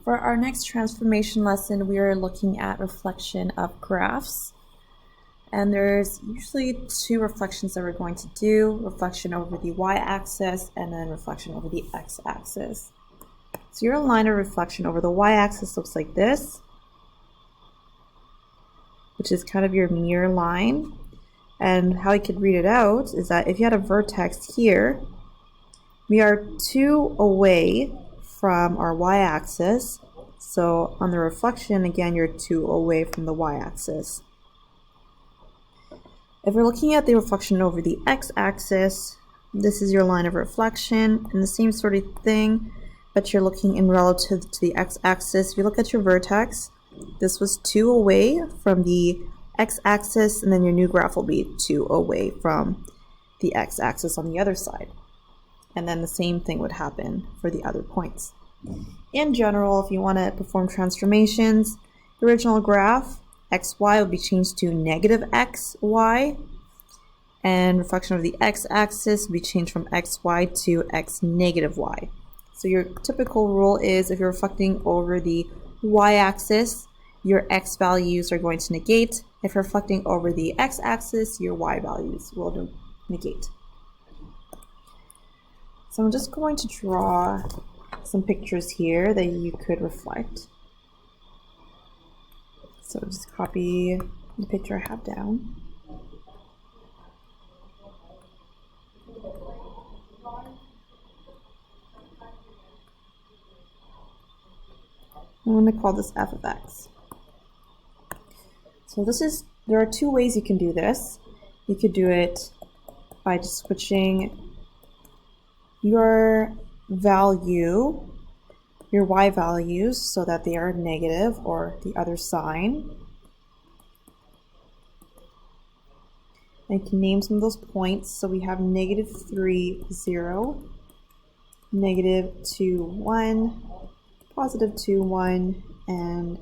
For our next transformation lesson, we are looking at reflection of graphs. And there's usually two reflections that we're going to do, reflection over the y-axis and then reflection over the x-axis. So your line of reflection over the y-axis looks like this, which is kind of your mirror line. And how you could read it out is that if you had a vertex here, we are 2 away from our y-axis. So on the reflection, again, you're 2 away from the y-axis. If we're looking at the reflection over the x-axis, this is your line of reflection, and the same sort of thing, but you're looking in relative to the x-axis. If you look at your vertex, this was 2 away from the x-axis, and then your new graph will be 2 away from the x-axis on the other side. And then the same thing would happen for the other points. In general, if you want to perform transformations, the original graph, xy, will be changed to negative xy, and reflection of the x-axis will be changed from xy to x negative y. So your typical rule is if you're reflecting over the y-axis, your x values are going to negate. If you're reflecting over the x-axis, your y values will negate. So I'm just going to draw some pictures here that you could reflect. So just copy the picture I have down. I'm going to call this f of x. So there are 2 ways you can do this. You could do it by just switching your value, your y values, so that they are negative or the other sign. And you can name some of those points. So we have -3, 0, -2, 1, +2, 1, and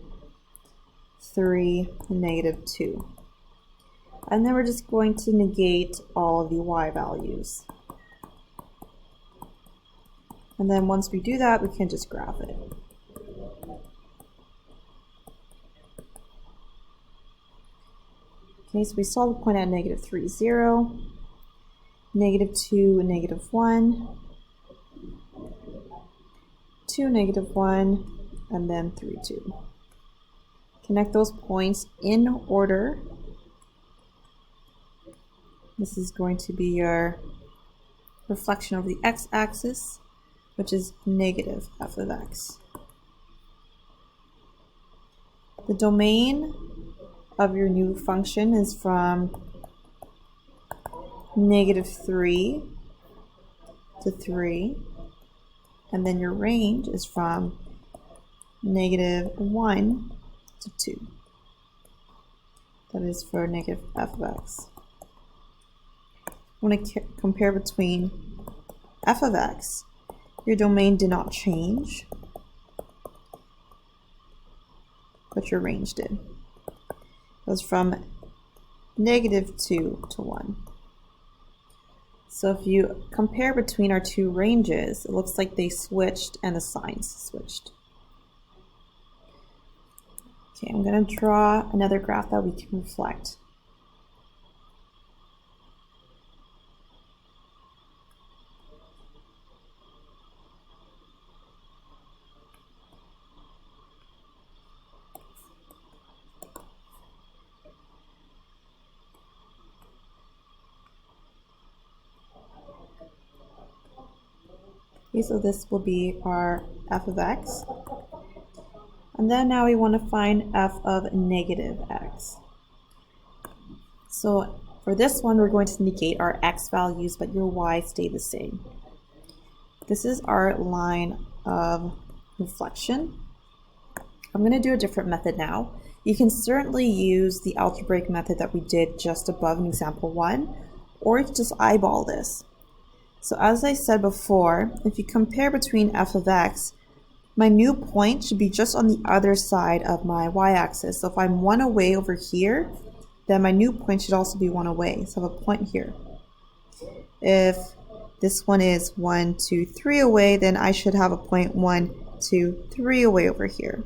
3, and -2. And then we're just going to negate all of the y values. And then once we do that, we can just graph it. Okay, so we saw the point at -3, 0, -2, -1, 2, -1, and then 3, 2. Connect those points in order. This is going to be your reflection of the x-axis, which is negative f of x. The domain of your new function is from -3 to 3, and then your range is from -1 to 2. That is for negative f of x. I want to compare between f of x. Your domain did not change, but your range did. It was from -2 to 1. So if you compare between our 2 ranges, it looks like they switched and the signs switched. Okay, I'm going to draw another graph that we can reflect. Okay, so this will be our f of x. And then now we want to find f of negative x. So for this one, we're going to negate our x values, but your y stay the same. This is our line of reflection. I'm going to do a different method now. You can certainly use the algebraic method that we did just above in example 1, or you can just eyeball this. So as I said before, if you compare between f of x, my new point should be just on the other side of my y-axis. So if I'm 1 away over here, then my new point should also be 1 away. So I have a point here. If this one is 1, 2, 3 away, then I should have a point 1 2, 3 away over here.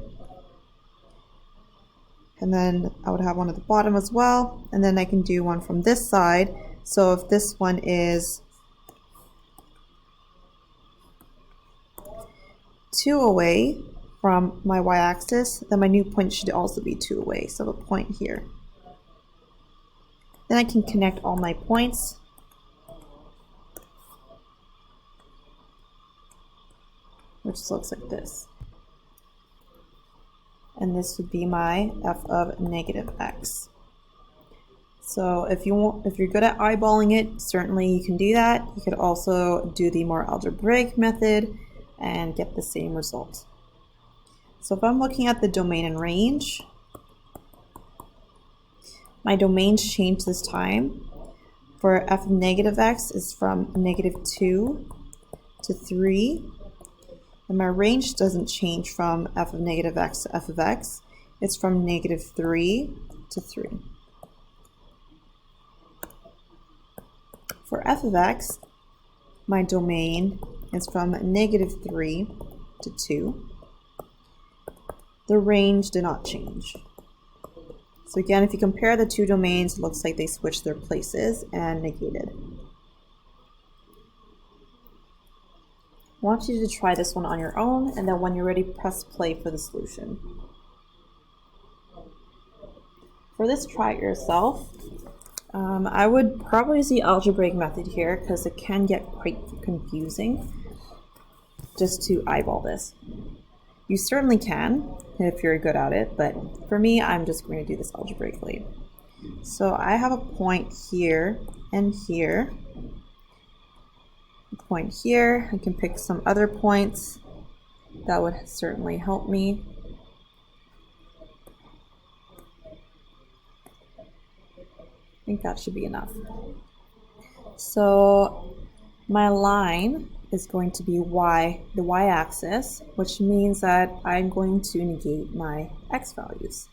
And then I would have one at the bottom as well, and then I can do one from this side. So if this one is 2 away from my y-axis, then my new point should also be 2 away, so a point here. Then I can connect all my points. Which looks like this. And this would be my f of negative x. So if you're good at eyeballing it, certainly you can do that. You could also do the more algebraic method and get the same result. So if I'm looking at the domain and range, my domains change this time. For f of negative x is from -2 to 3. And my range doesn't change from f of negative x to f of x. It's from -3 to 3. For f of x, my domain is from -3 to 2. The range did not change. So again, if you compare the two domains, it looks like they switched their places and negated. I want you to try this one on your own, and then when you're ready, press play for the solution. For this, try it yourself. I would probably use the algebraic method here because it can get quite confusing just to eyeball this. You certainly can if you're good at it, but for me, I'm just going to do this algebraically. So I have a point here and here. Point here. I can pick some other points that would certainly help me. I think that should be enough. So my line is going to be the y-axis, which means that I'm going to negate my x values.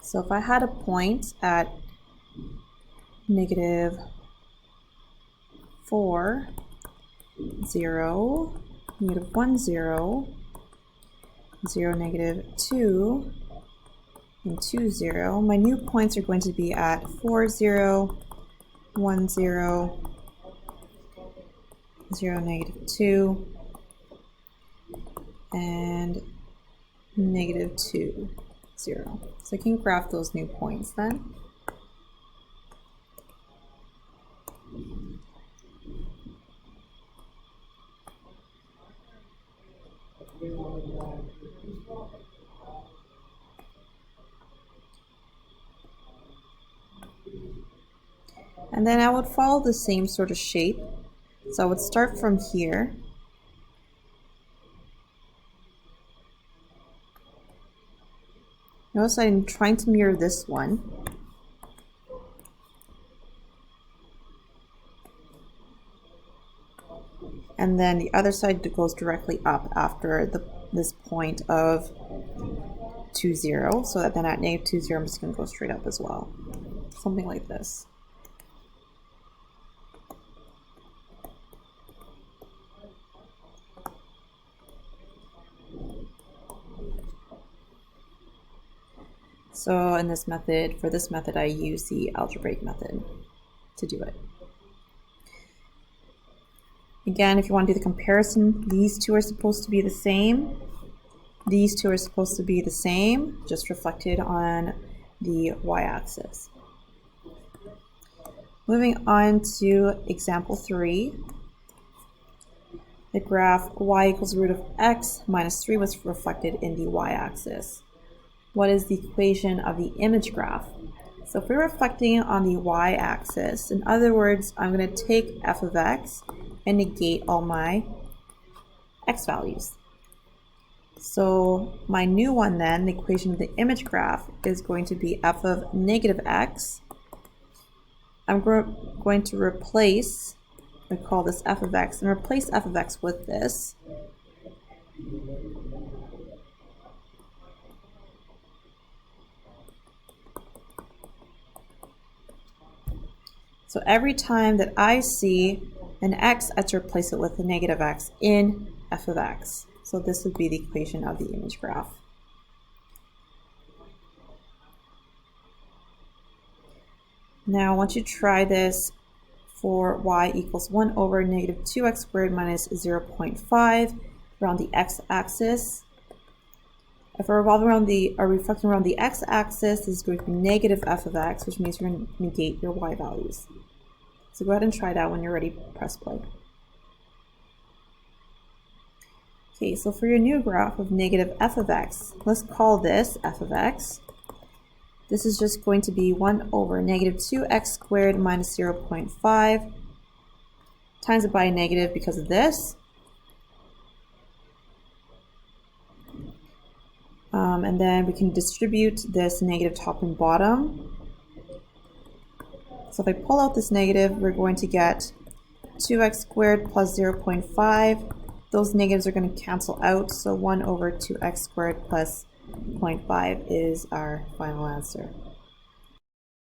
So if I had a point at -4, 0, -1, 0, 0, -2, and 2, 0, my new points are going to be at 4, 0, 1, 0, 0, -2, and -2, 0. So I can graph those new points then. And then I would follow the same sort of shape. So I would start from here. Notice I'm trying to mirror this one. And then the other side goes directly up after this point of 2, 0. So that then at -2, 0, I'm just going to go straight up as well. Something like this. So in this method, for this method, I use the algebraic method to do it. Again, if you want to do the comparison, these two are supposed to be the same. These two are supposed to be the same, just reflected on the y-axis. Moving on to example 3. The graph y equals root of x minus 3 was reflected in the y-axis. What is the equation of the image graph? So if we're reflecting on the y-axis, in other words, I'm going to take f of x and negate all my x values. So my new one then, the equation of the image graph, is going to be f of negative x. I'm going to replace, we call this f of x, and replace f of x with this. So every time that I see an x, I have to replace it with a negative x in f of x. So this would be the equation of the image graph. Now, once you try this for y equals 1 over negative 2x squared minus 0.5 around the x-axis, if we're revolving around reflecting around the x-axis, this is going to be negative f of x, which means you're going to negate your y values. So go ahead and try that when you're ready. Press play. Okay, so for your new graph of negative f of x, let's call this f of x. This is just going to be 1 over negative 2x squared minus 0.5 times it by a negative because of this. And then we can distribute this negative top and bottom. So if I pull out this negative, we're going to get 2x squared plus 0.5. Those negatives are going to cancel out, so 1 over 2x squared plus 0.5 is our final answer.